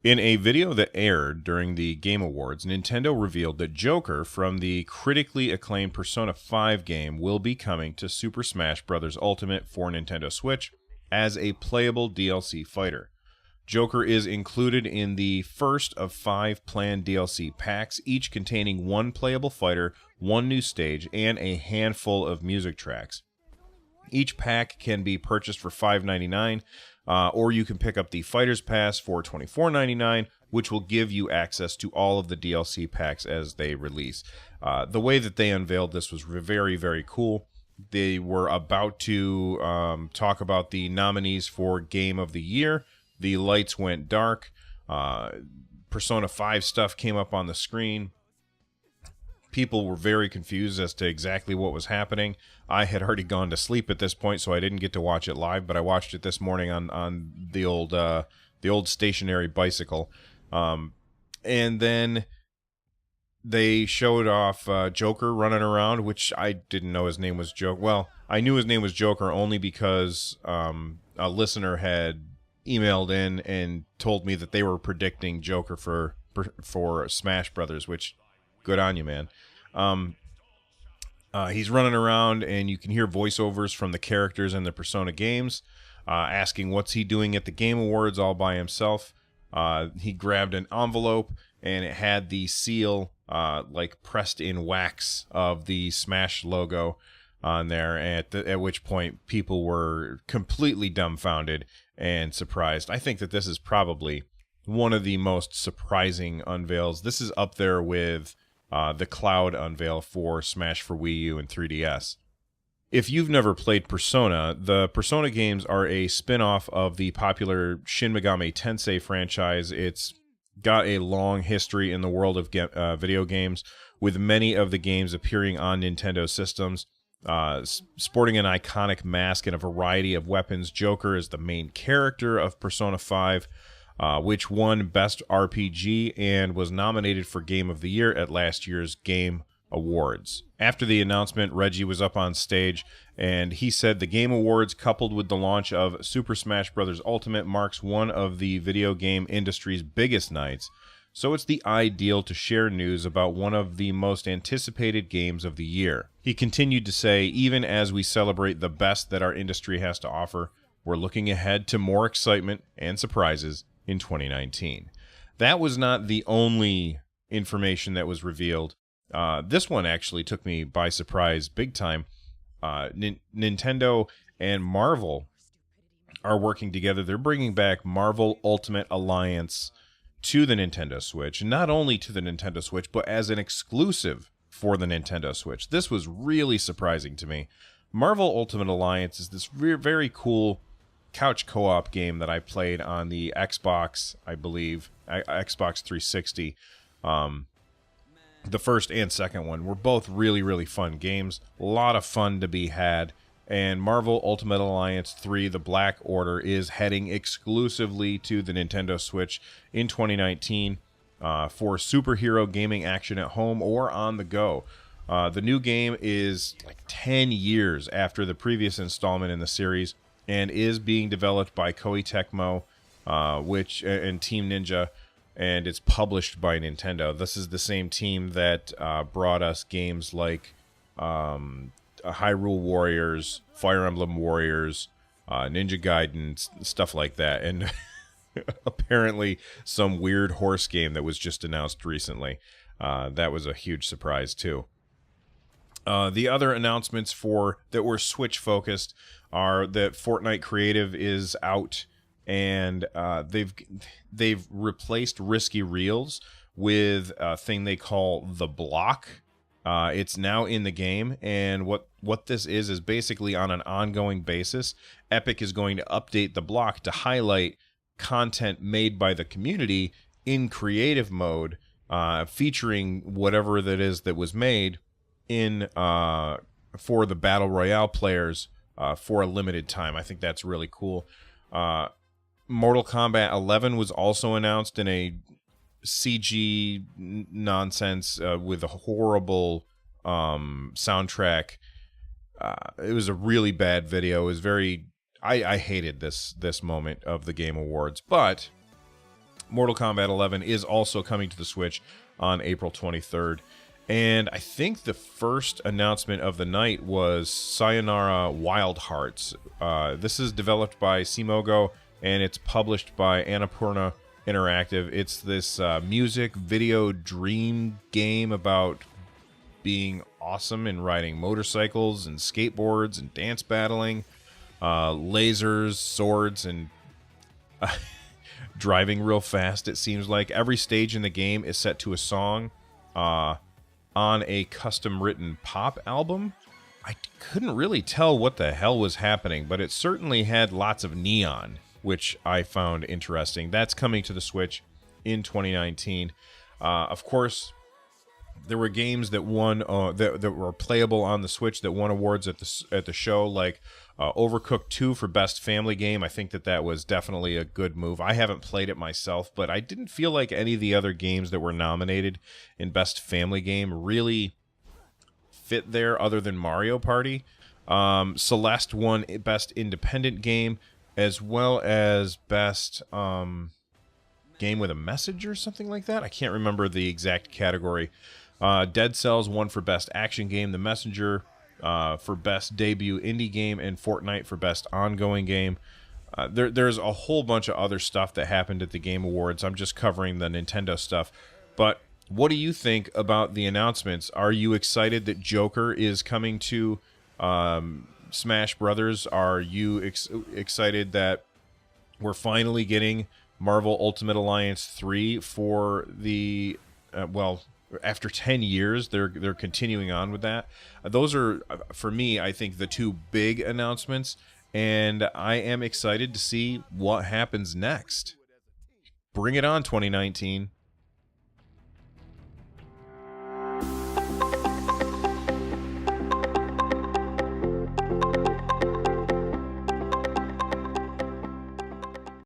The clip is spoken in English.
In a video that aired during the Game Awards, Nintendo revealed that Joker from the critically acclaimed Persona 5 game will be coming to Super Smash Bros. Ultimate for Nintendo Switch as a playable DLC fighter. Joker is included in the first of 5 planned DLC packs, each containing 1 playable fighter, 1 new stage, and a handful of music tracks. Each pack can be purchased for $5.99, or you can pick up the Fighter's Pass for $24.99, which will give you access to all of the DLC packs as they release. The way that they unveiled this was very, very cool. They were about to talk about the nominees for Game of the Year. The lights went dark. Persona 5 stuff came up on the screen. People were very confused as to exactly what was happening. I had already gone to sleep at this point, so I didn't get to watch it live, but I watched it this morning on the old stationary bicycle. And then they showed off Joker running around, which I didn't know his name was Joker. Well, I knew his name was Joker only because a listener had emailed in and told me that they were predicting Joker for Smash Brothers, which good on you, man. He's running around, and you can hear voiceovers from the characters in the Persona games, asking what's he doing at the Game Awards all by himself. He grabbed an envelope, and it had the seal pressed in wax of the Smash logo on there, at which point people were completely dumbfounded and surprised. I think that this is probably one of the most surprising unveils. This is up there with the Cloud unveil for Smash for Wii U and 3DS. If you've never played Persona, the Persona games are a spin-off of the popular Shin Megami Tensei franchise. It's got a long history in the world of video games, with many of the games appearing on Nintendo systems. Sporting an iconic mask and a variety of weapons, Joker is the main character of Persona 5, which won Best RPG and was nominated for Game of the Year at last year's Game Awards. After the announcement, Reggie was up on stage, and he said the Game Awards, coupled with the launch of Super Smash Bros. Ultimate, marks one of the video game industry's biggest nights, so it's the ideal to share news about one of the most anticipated games of the year. He continued to say, even as we celebrate the best that our industry has to offer, we're looking ahead to more excitement and surprises in 2019. That was not the only information that was revealed. This one actually took me by surprise big time. Nintendo and Marvel are working together. They're bringing back Marvel Ultimate Alliance to the Nintendo Switch, not only to the Nintendo Switch, but as an exclusive for the Nintendo Switch. This was really surprising to me. Marvel Ultimate Alliance is this very cool couch co-op game that I played on the Xbox, I believe, Xbox 360. The first and second one were both really fun games. A lot of fun to be had. And Marvel Ultimate Alliance 3, The Black Order, is heading exclusively to the Nintendo Switch in 2019 for superhero gaming action at home or on the go. The new game is like 10 years after the previous installment in the series and is being developed by Koei Tecmo and Team Ninja, and it's published by Nintendo. This is the same team that brought us games like Hyrule Warriors, Fire Emblem Warriors, Ninja Gaiden, stuff like that, and apparently some weird horse game that was just announced recently. That was a huge surprise too. The other announcements that were Switch focused are that Fortnite Creative is out, and they've replaced Risky Reels with a thing they call The Block. It's now in the game, and what this is basically on an ongoing basis, Epic is going to update The Block to highlight content made by the community in creative mode, featuring whatever that is that was made in for the Battle Royale players for a limited time. I think that's really cool. Mortal Kombat 11 was also announced in a CG nonsense with a horrible soundtrack. It was a really bad video. It was very... I hated this moment of the Game Awards, but Mortal Kombat 11 is also coming to the Switch on April 23rd. And I think the first announcement of the night was Sayonara Wild Hearts. This is developed by Simogo, and it's published by Annapurna Interactive. It's this music video dream game about being awesome and riding motorcycles and skateboards and dance battling, lasers, swords, and driving real fast. It seems like every stage in the game is set to a song on a custom written pop album. I couldn't really tell what the hell was happening, but it certainly had lots of neon, which I found interesting. That's coming to the Switch in 2019. Of course, there were games that won that were playable on the Switch that won awards at the show, like Overcooked 2 for Best Family Game. I think that was definitely a good move. I haven't played it myself, but I didn't feel like any of the other games that were nominated in Best Family Game really fit there other than Mario Party. Celeste won Best Independent Game, as well as Best Game with a Message or something like that. I can't remember the exact category. Dead Cells won for Best Action Game, The Messenger for Best Debut Indie Game, and Fortnite for Best Ongoing Game. There's a whole bunch of other stuff that happened at the Game Awards. I'm just covering the Nintendo stuff. But what do you think about the announcements? Are you excited that Joker is coming to Smash Brothers? Are you excited that we're finally getting Marvel Ultimate Alliance 3 for the after 10 years, they're continuing on with that. Those are, for me, I think the two big announcements, and I am excited to see what happens next. Bring it on, 2019.